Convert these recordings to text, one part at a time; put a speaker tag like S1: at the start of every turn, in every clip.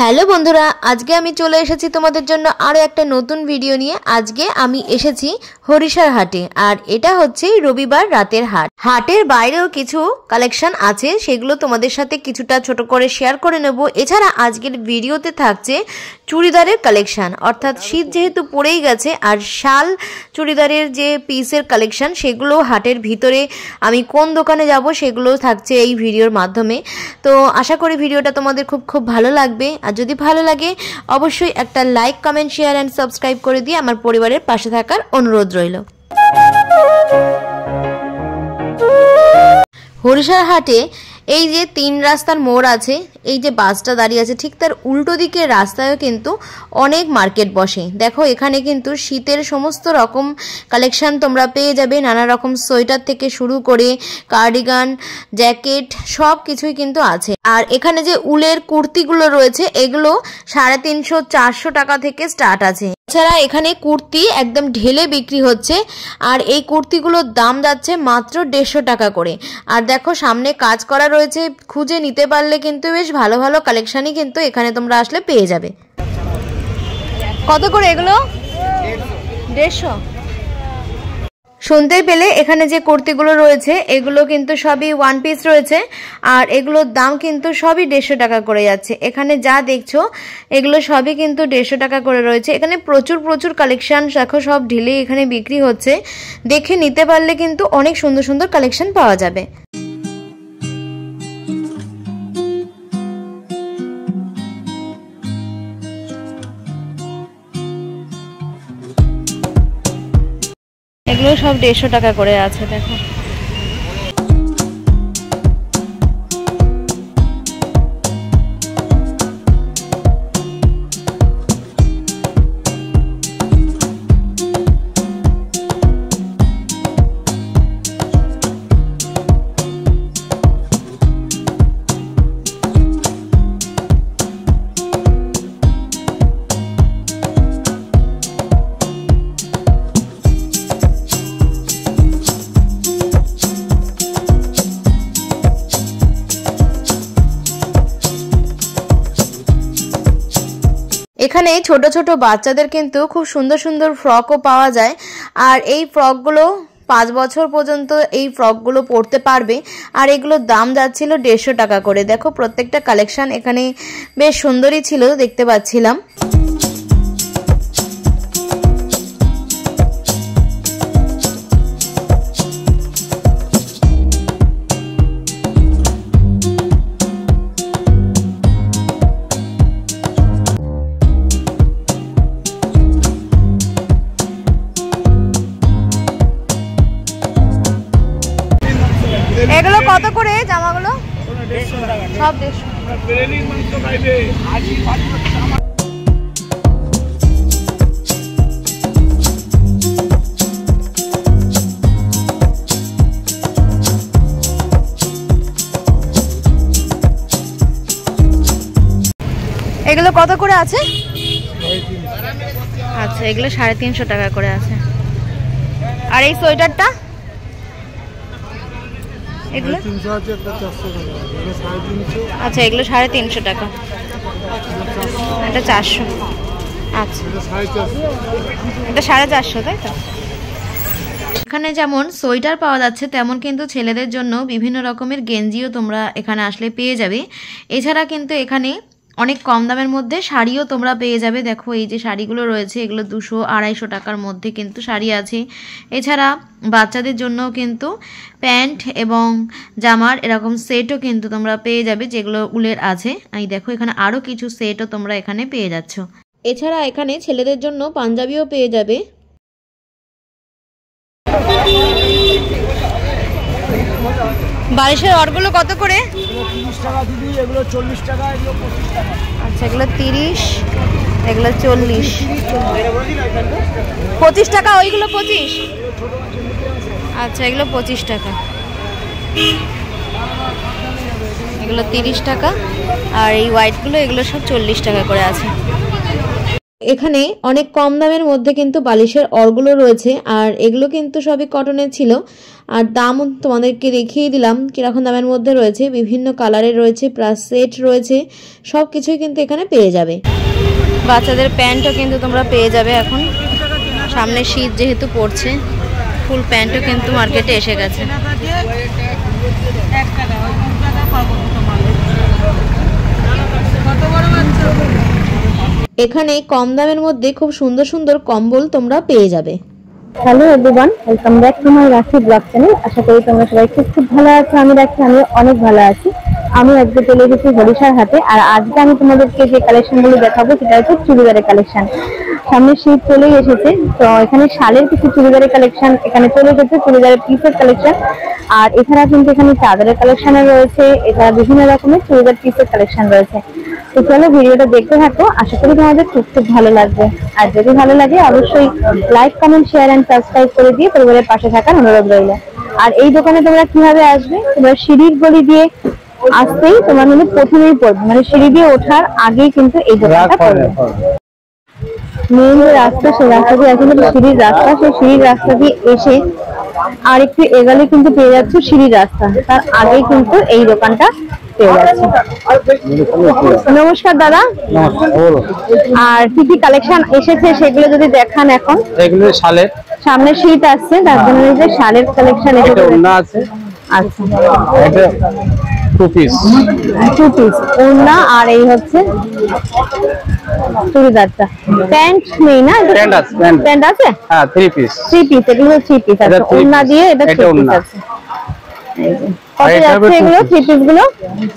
S1: Hello বন্ধুরা, আজকে আমি চলে এসেছি তোমাদের জন্য আরও একটা নতুন ভিডিও নিয়ে। আজকে আমি এসেছি হরিষার হাটে, আর এটা হচ্ছে রবিবার রাতের হাট। হাটের বাইরেও কিছু কালেকশন আছে, সেগুলো তোমাদের সাথে কিছুটা ছোট করে শেয়ার করে নেব। এছাড়া আজকের ভিডিওতে থাকছে চুড়িদারের কালেকশন, অর্থাৎ শীত যেহেতু পড়েই গেছে, আর শাল চুড়িদারের যে পিসের কালেকশন সেগুলো হাটের ভিতরে আমি কোন দোকানে যাব সেগুলো থাকছে এই ভিডিওর মাধ্যমে। তো আশা করি ভিডিওটা তোমাদের খুব ভালো লাগবে। আর যদি ভালো লাগে অবশ্যই একটা like, comment, share and subscribe করে দিয়ে আমার পরিবারের পাশে থাকার অনুরোধ রইল। হরিষার হাটে এই যে 3 রাস্তার মোড় আছে, এই যে বাসটা দাঁড়িয়ে আছে ঠিক তার উল্টো দিকে রাস্তায়ও কিন্তু অনেক মার্কেট বসে। দেখো এখানে কিন্তু শীতের সমস্ত রকম কালেকশন তোমরা পেয়ে যাবে, নানা রকম সোয়েটার থেকে শুরু করে কার্ডিগান, জ্যাকেট সব কিছুই কিন্তু আছে। আর এখানে যে উলের কুর্তিগুলো রয়েছে এগুলো 350-400 টাকা থেকে স্টার্ট আছে। এছাড়া এখানে কুর্তি একদম ঢেলে বিক্রি হচ্ছে, আর এই কুর্তিগুলোর দাম যাচ্ছে মাত্র 150 টাকা করে। আর দেখো সামনে কাজ করা রয়েছে, খুঁজে নিতে পারলে কিন্তু বেশ ভালো ভালো কালেকশনই কিন্তু এখানে তোমরা আসলে পেয়ে যাবে। কত করে এগুলো? 150। শুনতেই পেলে এখানে যে কুর্তিগুলো রয়েছে এগুলো কিন্তু সবই 1 পিস রয়েছে, আর এগুলোর দাম কিন্তু সবই 150 টাকা করে যাচ্ছে। এখানে যা দেখছো এগুলো সবই কিন্তু 150 টাকা করে রয়েছে। এখানে প্রচুর কালেকশন দেখো, সব ঢিলে এখানে বিক্রি হচ্ছে। দেখে নিতে পারলে কিন্তু অনেক সুন্দর সুন্দর কালেকশন পাওয়া যাবে। এগুলো সব 150 টাকা করে আছে দেখো। এখানে ছোট ছোট বাচ্চাদের কিন্তু খুব সুন্দর সুন্দর ফ্রকও পাওয়া যায়, আর এই ফ্রকগুলো 5 বছর পর্যন্ত এই ফ্রকগুলো পরতে পারবে। আর এগুলোর দাম যাচ্ছিল 150 টাকা করে। দেখো প্রত্যেকটা কালেকশন এখানে বেশ সুন্দরই ছিল, দেখতে পাচ্ছিলাম। এগুলো কত করে জামাগুলো? সব 150। এগুলো কত করে আছে? আচ্ছা, এগুলো 350 টাকা করে আছে। আর এই সোয়েটারটা এগুলো? আচ্ছা, এগুলো 350 টাকা, এটা 400। আচ্ছা, এটা 450, তাই তো? এখানে যেমন সোয়েটার পাওয়া যাচ্ছে তেমন কিন্তু ছেলেদের জন্য বিভিন্ন রকমের গেঞ্জিও তোমরা এখানে আসলে পেয়ে যাবে। এছাড়া কিন্তু এখানে অনেক কম দামের মধ্যে শাড়িও তোমরা পেয়ে যাবে। দেখো এই যে শাড়িগুলো রয়েছে এগুলো 200-250 টাকার মধ্যে কিন্তু শাড়ি আছে। এছাড়া বাচ্চাদের জন্য কিন্তু প্যান্ট এবং জামার এরকম সেটও কিন্তু তোমরা পেয়ে যাবে, যেগুলো উলের আছে। এই দেখো এখানে আরও কিছু সেটও তোমরা এখানে পেয়ে যাচ্ছ। এছাড়া এখানে ছেলেদের জন্য পাঞ্জাবিও পেয়ে যাবে। বালিশের অরগুলো কত করে?
S2: 30 টাকা দিদি, এগুলো 40 টাকা, এগুলো 25 টাকা।
S1: আচ্ছা, এগুলো 30, এগুলো 40, 25 টাকা। ওইগুলো 25। আচ্ছা, এগুলো 25 টাকা, এগুলো 30 টাকা। আর এই হোয়াইটগুলো এগুলো সব 40 টাকা করে আছে। এখানে অনেক কম দামের মধ্যে কিন্তু বালিশের অরগুলো রয়েছে, আর এগুলো কিন্তু সবই কটনের ছিল। আর দাম তোমাদেরকে দেখিয়ে দিলাম কিরকম দামের মধ্যে রয়েছে, বিভিন্ন কালারের রয়েছে, প্লাস সেট রয়েছে, সব কিছুই কিন্তু এখানে পেয়ে যাবে। বাচ্চাদের প্যান্টও কিন্তু তোমরা পেয়ে যাবে। এখন সামনে শীত যেহেতু পড়ছে, ফুল প্যান্টও কিন্তু মার্কেটে এসে গেছে। এখানে কম দামের মধ্যে খুব সুন্দর সুন্দর কম্বল তোমরা পেয়ে যাবে।
S3: Hello everyone, welcome back to my রাখি ব্লগ চ্যানেল। আশা করি তোমরা সবাই খুব ভালো আছো। আমি রাখি, আমি অনেক ভালো আছি। আমি আজকে চলে এসেছি হরিশার হাটে, আর আজকে আমি তোমাদেরকে যে কালেকশনগুলো দেখাবো সেটা হচ্ছে চুড়িদারের কালেকশন। সামনে শীত চলেই এসেছে, তো এখানে শালের কিছু চুড়িদারের কালেকশন এখানে চলে এসেছে, চুড়িদারের পিসের কালেকশন। আর এছাড়া কিন্তু এখানে চাদরের কালেকশন রয়েছে, এছাড়া বিভিন্ন রকমের চুড়িদার পিসের কালেকশন রয়েছে। তো চলো ভিডিওটা দেখতে থাকো, আশা করি তোমাদের খুব ভালো লাগবে। আর যদি ভালো লাগে অবশ্যই like, comment, share and subscribe করে দিয়ে পরিবারের পাশে থাকার অনুরোধ রইল। আর এই দোকানে তোমরা কিভাবে আসবে, তোমরা সিঁড়ির গলি দিয়ে আসতেই তোমার মানে প্রথমেই পড়বে, মানে সিঁড়ি দিয়ে ওঠার আগেই কিন্তু এই দোকানটা পড়বে। মেইন যে রাস্তা, সেই রাস্তা দিয়ে আছে কিন্তু সিঁড়ির রাস্তা, সেই সিঁড়ির রাস্তা দিয়ে এসে আর একটু এগালে কিন্তু পেয়ে যাচ্ছে সিঁড়ির রাস্তা, তার আগেই কিন্তু এই দোকানটা পেয়ে যাচ্ছে। নমস্কার দাদা। আর কি কি কালেকশন এসেছে সেগুলো যদি দেখান। এখন
S4: এগুলো শালের,
S3: সামনে শীত আসছে তার জন্য যে শালের কালেকশন
S4: এটা ওড়না আছে।
S3: আচ্ছা,
S4: এটা টু পিস
S3: ওড়না, আর এই হচ্ছে চুড়িদারটা। প্যান্ট নেই না?
S4: প্যান্ট আছে,
S3: প্যান্ট আছে।
S4: হ্যাঁ, থ্রি পিস।
S3: এগুলো থ্রি পিস আছে, ওড়না দিয়ে এটা থ্রি পিস আছে। কত যাচ্ছে এগুলো থ্রি পিস গুলো?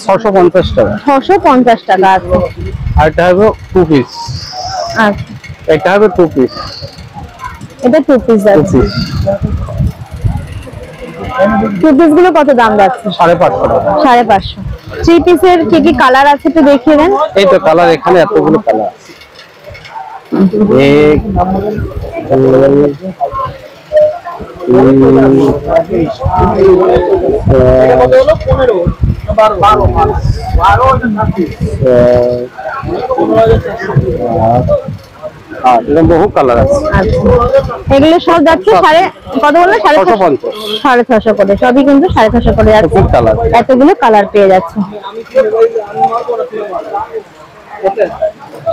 S4: 650 টাকা।
S3: 650 টাকা আছে।
S4: আর এটা হবে টু পিস।
S3: আচ্ছা,
S4: এটা হবে টু পিস।
S3: এটা টু পিস আছে। টু পিস গুলো কত দাম যাচ্ছে?
S4: 550 টাকা।
S3: 550। থ্রি পিসের কি কি কালার আছে একটু দেখিয়ে দেন।
S4: এই তো কালার, এখানে এতগুলো কালার আছে। এক, বহু কালার আছে।
S3: এগুলো সব যাচ্ছে কত বললো? 650 করে। সবই কিন্তু 650 করে যাচ্ছে। এতগুলো কালার পেয়ে যাচ্ছে।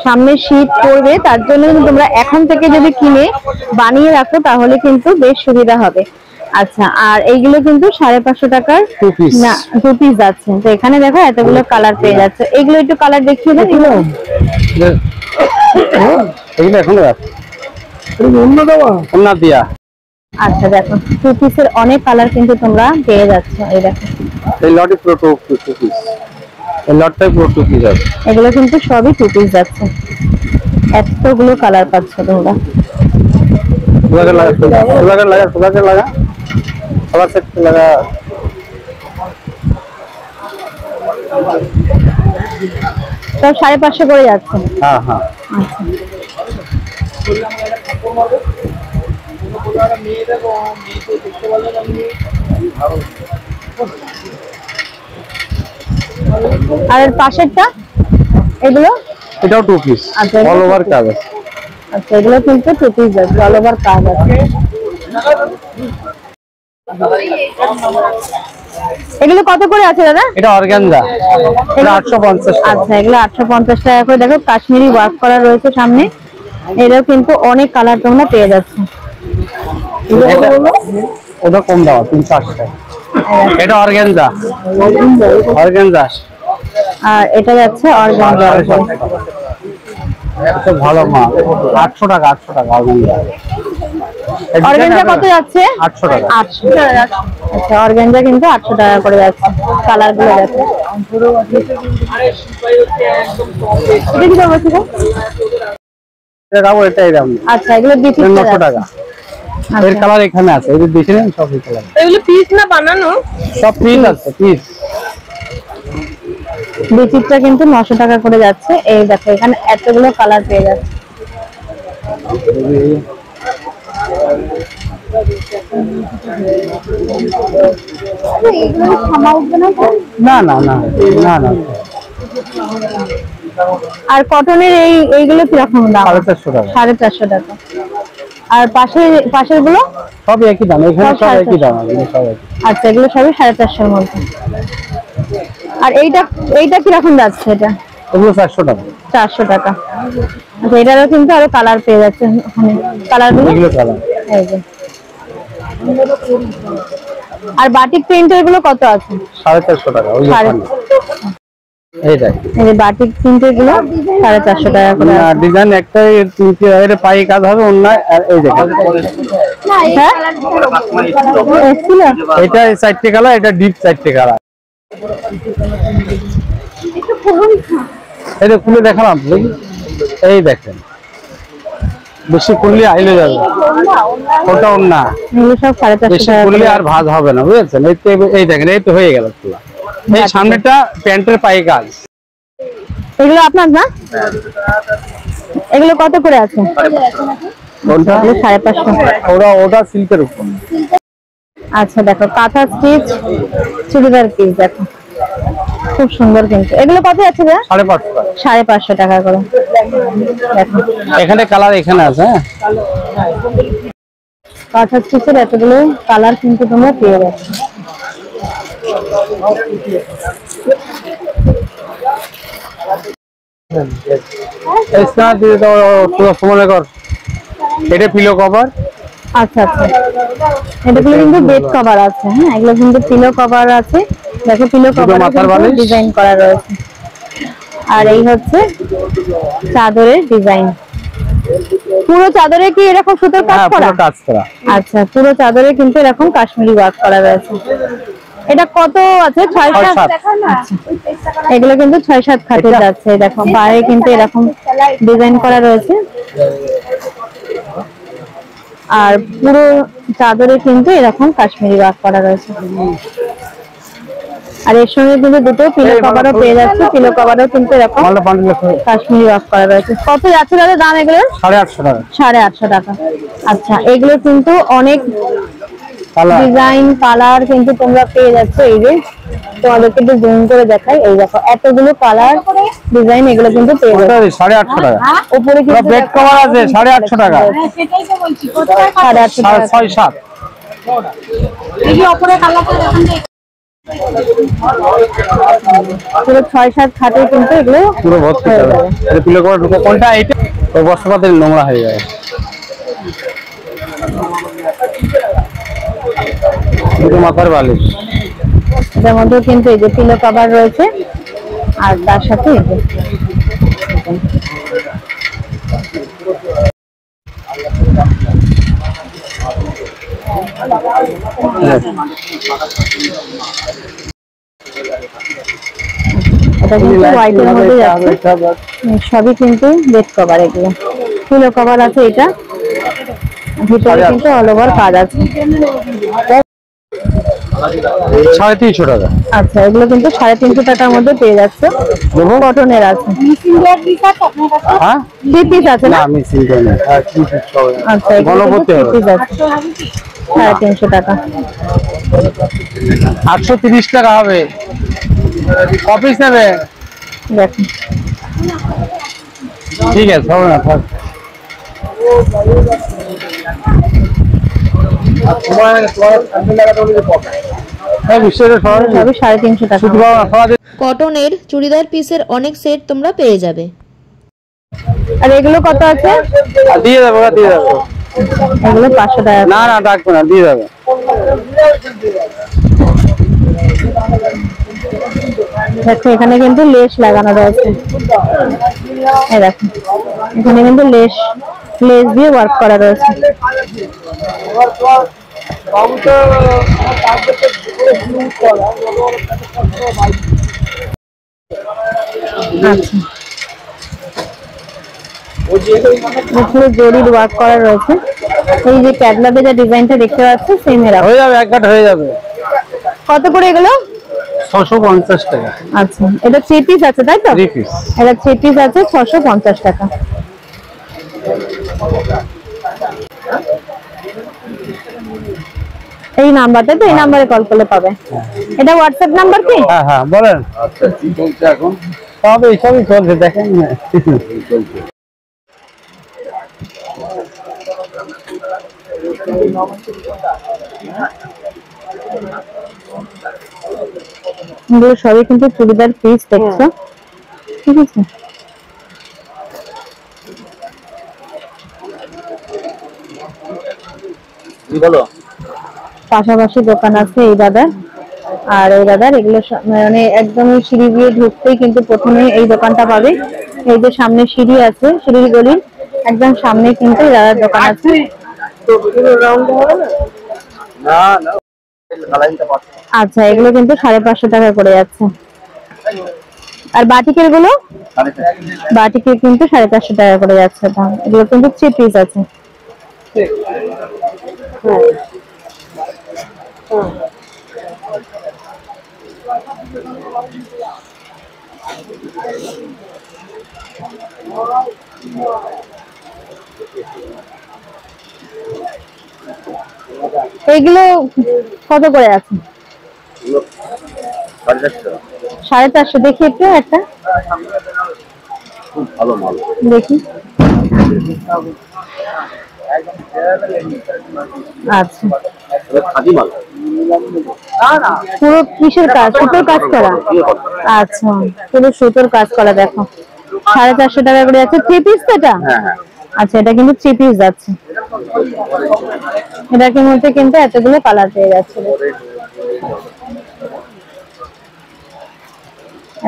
S3: সামনে শীত পড়বে, তার জন্য তোমরা এখন থেকে যদি কিনে বানিয়ে রাখো তাহলে কিন্তু বেশ সুবিধা হবে। আচ্ছা, আর এইগুলো কিন্তু 550 টাকার না টু পিস যাচ্ছে। তো এখানে দেখো এতগুলো কালার পেয়ে যাচ্ছে। এইগুলো একটু কালার দেখিয়ে দেন।
S4: এগুলো এখনো আছে, ওড়না দিয়া।
S3: আচ্ছা, দেখো টু পিসের অনেক কালার কিন্তু তোমরা পেয়ে যাচ্ছ। এই দেখো,
S4: এই লটে পুরো টু পিস, এই লটটাই পুরো টু পিস আছে।
S3: এগুলো কিন্তু সবই টু পিস যাচ্ছে। এতগুলো কালার পাচ্ছ তোমরা।
S4: লাগা সবার সেট লাগা।
S3: সব 550 করে যাচ্ছে।
S4: হ্যাঁ হ্যাঁ।
S3: আর পাশেরটা এগুলো?
S4: এটাও টু পিস, অল ওভার কাজ আছে।
S3: আচ্ছা, এগুলো কিন্তু টু পিস আছে, অল ওভার কাজ আছে। এগুলো কত করে আছে দাদা?
S4: এটা অর্গানজা, এটা 850 টাকা।
S3: আচ্ছা, এগুলো 850 টাকা করে। দেখো কাশ্মীরি ওয়ার্ক করা রয়েছে সামনে। এটাও কিন্তু অনেক কালার তোমরা পেয়ে যাচ্ছে।
S4: ওটা কম দাম, 380 টাকা। এটা অর্গানজা।
S3: আর এটা যাচ্ছে অর্গানজা।
S4: এটা ভালো মাল, 800 টাকা।
S3: অর্গানজা কত যাচ্ছে?
S4: 800 টাকা।
S3: 800। আচ্ছা, অর্গানজা কিন্তু 800 টাকা করে যাচ্ছে। কালার গুলো যাচ্ছে। এটা কি দাম আছে?
S4: এটাই দাম।
S3: আচ্ছা, এগুলো
S4: 900 টাকা। এর কালার এখানে আছে, এই যে দেখেন সব এই কালার।
S3: এগুলো পিস না বানানো?
S4: সব পিস আছে, পিস।
S3: বিচিত্রা কিন্তু 900 টাকা করে যাচ্ছে। এই দেখো এখানে এতগুলো কালার পেয়ে যাচ্ছে।
S4: না না না না না,
S3: আর কটনের এইগুলো কিরকম দাম?
S4: 450 টাকা।
S3: 450 টাকা। আর পাশের গুলো
S4: সব একই দাম, এখানে সব একই দাম।
S3: আচ্ছা, এগুলো সবই 450 এর মধ্যে। আর এইটা কিরকম যাচ্ছে? এটা
S4: এগুলো 400 টাকা।
S3: 400 টাকা। আচ্ছা, এটারও কিন্তু আরো কালার পেয়ে যাচ্ছে ওখানে। কালারগুলো
S4: এগুলো কালার
S3: এই যে। আর বাটিক প্রিন্টের গুলো কত আছে?
S4: 450 টাকা। ওই এই দেখ,
S3: এই যে বাটিক প্রিন্টের গুলো 450 টাকা করে আছে।
S4: ডিজাইন একটাই, তিনটে এর পাই কাজ হবে অন্য। আর এই দেখেন,
S3: হ্যাঁ এসছিল
S4: এটা 4টে কালার, এটা ডিপ 4টে কালার। এটা খুলে দেখালাম, এই দেখেন, বেশি করলে আইলে যাবে, ওটা অন্য।
S3: এগুলো সব 450
S4: বেশি
S3: টাকা
S4: করলে
S3: করে।
S4: আর ভাঁজ হবে না, বুঝেছেন? এই দেখেন, এই তো হয়ে গেল খোলা। এই সামনেটা প্যান্টের পাই কাজ।
S3: এগুলো আপনার না? এগুলো কত করে আছে?
S4: কোনটা?
S3: 550।
S4: ওটা সিল্কের উপর।
S3: আচ্ছা, দেখো কাঁথা স্টিচ চুড়িদার পিস, দেখো খুব সুন্দর। কিন্তু এগুলো কত আছে?
S4: 550 টাকা।
S3: 550 টাকা করে। দেখো
S4: এখানে কালার এখানে আছে।
S3: কাঁথা স্টিচের এতগুলো কালার কিন্তু তোমরা পেয়ে যাচ্ছ।
S4: এটা পিলো কভার।
S3: আচ্ছা আচ্ছা, এগুলো কিন্তু বেড কভার আছে। হ্যাঁ, এগুলো কিন্তু পিলো কভার আছে। দেখো পিলো কভার ডিজাইন করা রয়েছে। আর এই হচ্ছে চাদরের ডিজাইন। পুরো চাদরে কি এরকম সুতোর কাজ করা? আচ্ছা, পুরো চাদরে কিন্তু এরকম কাশ্মীরি ওয়ার্ক করা রয়েছে। এটা কত আছে? 6-7। এগুলো কিন্তু 6-7 খাটে যাচ্ছে। দেখো বাইরে কিন্তু এরকম ডিজাইন করা রয়েছে। আর পুরো চাদরে কিন্তু এরকম কাশ্মীরি ওয়ার্ক করা রয়েছে। আর এর সঙ্গে কিন্তু দুটো পিলো কভারও পেয়ে যাচ্ছে। পিলো কভারও কিন্তু এরকম কাশ্মীরি ওয়ার্ক করা রয়েছে। কত যাচ্ছে দাদা দাম এগুলোর?
S4: 850 টাকা।
S3: 850 টাকা। আচ্ছা, এগুলো কিন্তু অনেক ডিজাইন কালার কিন্তু তোমরা পেয়ে যাচ্ছ। এই যে তোমাদেরকে একটু জুম করে দেখাই, এই দেখো এতগুলো কালার ডিজাইন এগুলো কিন্তু পেয়ে যাচ্ছ।
S4: 850 টাকা।
S3: উপরে কিন্তু
S4: বেড কভার আছে 850 টাকা।
S3: সেটাই তো বলছি, কোথায় 850 টাকা।
S4: 6-7।
S3: এই যে উপরে কালারটা দেখেন, পুরো 6-7 খাটে কিন্তু এগুলো
S4: পুরো ভর্তি হবে। এটা পিলো কভার ঢুকে কোনটা? এইটা ওই বস্তাতে নোংরা হয়ে যায়। দুটো মাথার বালিশ।
S3: এটার মধ্যে কিন্তু এই যে পিলো কভার রয়েছে। আর তার সাথে এই যে এটা কিন্তু হোয়াইটের মধ্যে যাচ্ছে। সবই কিন্তু বেড কভার। এগুলো পিলো কভার আছে। এটা ভিতরে কিন্তু অল ওভার কাজ আছে।
S4: 350 টাকা।
S3: আচ্ছা, এগুলো কিন্তু 350 টাকার মধ্যে পেয়ে যাচ্ছে। কটনের আছে।
S4: হ্যাঁ,
S3: 3 পিস আছে না?
S4: আমি সিঙ্গেল না।
S3: আচ্ছা, এগুলো কিন্তু 3 পিস আছে। 350 টাকা।
S4: 830 টাকা হবে। কপিস নেবে?
S3: দেখুন,
S4: ঠিক আছে, হবে না থাক।
S3: সবই 350 টাকা।
S1: কটনের চুড়িদার পিসের অনেক সেট তোমরা পেয়ে যাবে।
S3: আর এগুলো কত আছে?
S4: দিয়ে দেবো, দিয়ে দেবো।
S3: এগুলো 500 টাকা।
S4: না না, ডাকবো না, দিয়ে দেবো।
S3: দেখো এখানে কিন্তু লেস লাগানো রয়েছে। এই দেখো এখানে কিন্তু লেস দিয়ে ওয়ার্ক করা রয়েছে। আচ্ছা, পুরো জরির ওয়ার্ক করা রয়েছে। এই যে প্যাডলাতে যে ডিজাইনটা দেখতে পাচ্ছ সেম এর
S4: হয়ে যাবে, এক কাট হয়ে যাবে।
S3: কত করে এগুলো?
S4: 650 টাকা।
S3: আচ্ছা, এটা 3 পিস আছে তাই তো?
S4: 3 পিস।
S3: এটা 3 পিস আছে 650 টাকা। এই নাম্বারটা তো, এই নাম্বারে কল করলে পাবে। এটা হোয়াটসঅ্যাপ নাম্বার কি?
S4: হ্যাঁ হ্যাঁ, বলেন। আচ্ছা, কি বলছে এখন? সব এইসবই চলছে দেখেন না।
S3: এগুলো সবই কিন্তু চুড়িদার পিস দেখছো, ঠিক আছে। পাশাপাশি দোকান আছে এই দাদার আর এই দাদার। এগুলো মানে একদম সিঁড়ি দিয়ে ঢুকতেই কিন্তু প্রথমে এই দোকানটা পাবে। এই যে সামনে সিঁড়ি আছে, সিঁড়ির গলির একদম সামনে কিন্তু এই দাদার দোকান আছে। আচ্ছা, এগুলো কিন্তু 550 টাকা করে যাচ্ছে। আর বাটিকের গুলো, বাটিকের কিন্তু 550 টাকা করে যাচ্ছে দাম। এগুলো কিন্তু 3 পিস আছে। এইগুলো কত করে আছে? 450। দেখি একটু একটা, খুব ভালো মাল দেখি। আচ্ছা, পুরো কিসের কাজ? সুতোর কাজ করা? আচ্ছা, পুরো সুতোর কাজ করা। দেখো 450 টাকা করে যাচ্ছে। 3 পিস তো এটা? আচ্ছা, এটা কিন্তু 3 পিস যাচ্ছে। এটার মধ্যে কিন্তু এতগুলো কালার পেয়ে যাচ্ছে,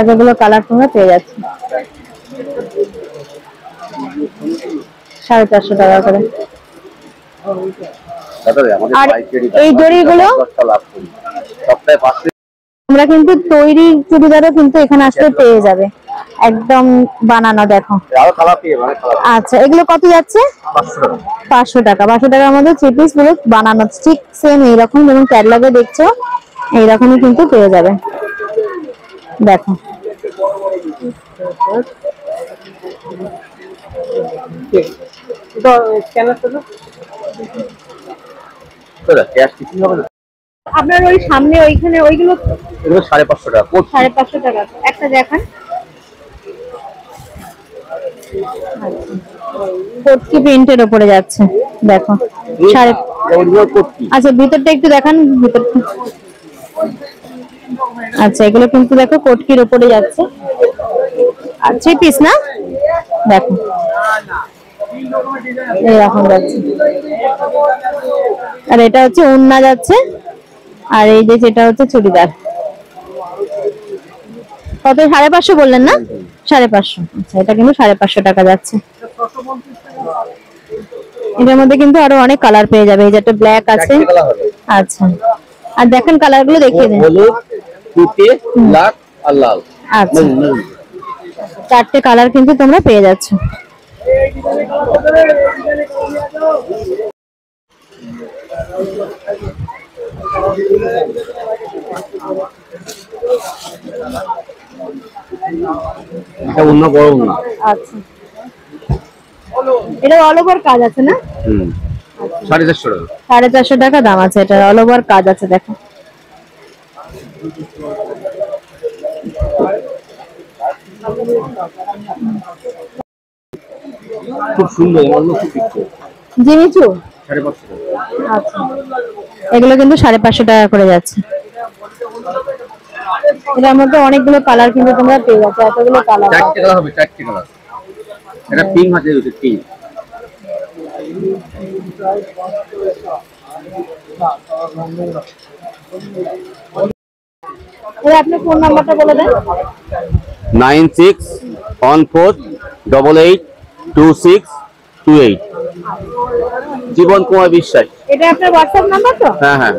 S3: এতগুলো কালার তোমরা পেয়ে যাচ্ছে। 450 টাকা করে। আর এই জড়িগুলো তোমরা কিন্তু তৈরি চুড়িদারও কিন্তু এখানে আসলে পেয়ে যাবে, একদম বানানো। দেখো, আচ্ছা, এগুলো কত যাচ্ছে? 500 টাকা। 500 টাকার মধ্যে 3 পিস গুলো বানানো ঠিক সেম এইরকম, যেমন ক্যাটালগে দেখছো এইরকমই কিন্তু পেয়ে যাবে। দেখো, আপনার ওই সামনে ওইখানে ওইগুলো
S4: 550 টাকা।
S3: 550 টাকা একটা দেখান। কোটকি প্রিন্টের উপরে যাচ্ছে, দেখো। আচ্ছা, ভিতরটা একটু দেখান, ভিতরটা। আচ্ছা, এগুলো কিন্তু দেখো কোটকির উপরে যাচ্ছে। আর 3 পিস না? দেখো এরকম যাচ্ছে। আর এটা হচ্ছে ওড়না যাচ্ছে, আর এই যে যেটা হচ্ছে চুড়িদার। কত? 550 বললেন না? 550। আচ্ছা, এটা কিন্তু 550 টাকা যাচ্ছে। এটার মধ্যে কিন্তু আরো অনেক কালার পেয়ে যাবে। এই যে একটা ব্ল্যাক আছে। আচ্ছা, আর দেখেন কালার গুলো দেখিয়ে দেন। আচ্ছা, 4টে কালার কিন্তু তোমরা পেয়ে যাচ্ছ।
S4: এটা অন্য বড় না।
S3: আচ্ছা, এটা অল ওভার কাজ আছে না?
S4: 450 টাকা।
S3: 450 টাকা দাম আছে। এটা অল ওভার কাজ আছে, দেখো।
S4: খুব সুন্দর,
S3: জিনিসু
S4: 550 টাকা।
S3: আচ্ছা, এগুলো কিন্তু 550 টাকা করে যাচ্ছে। এটার মধ্যে অনেকগুলো কালার কিন্তু তোমরা পেয়ে যাচ্ছ, এতগুলো কালার।
S4: 4টে কালার হবে, 4টে কালার। এটা পিঙ্ক আছে, এটা পিঙ্ক।
S3: আপনার ফোন নাম্বারটা বলে দেন।
S4: 9614882628। জীবন কুমার বিশ্বাস।
S3: এটা আপনার হোয়াটসঅ্যাপ নাম্বার তো?
S4: হ্যাঁ।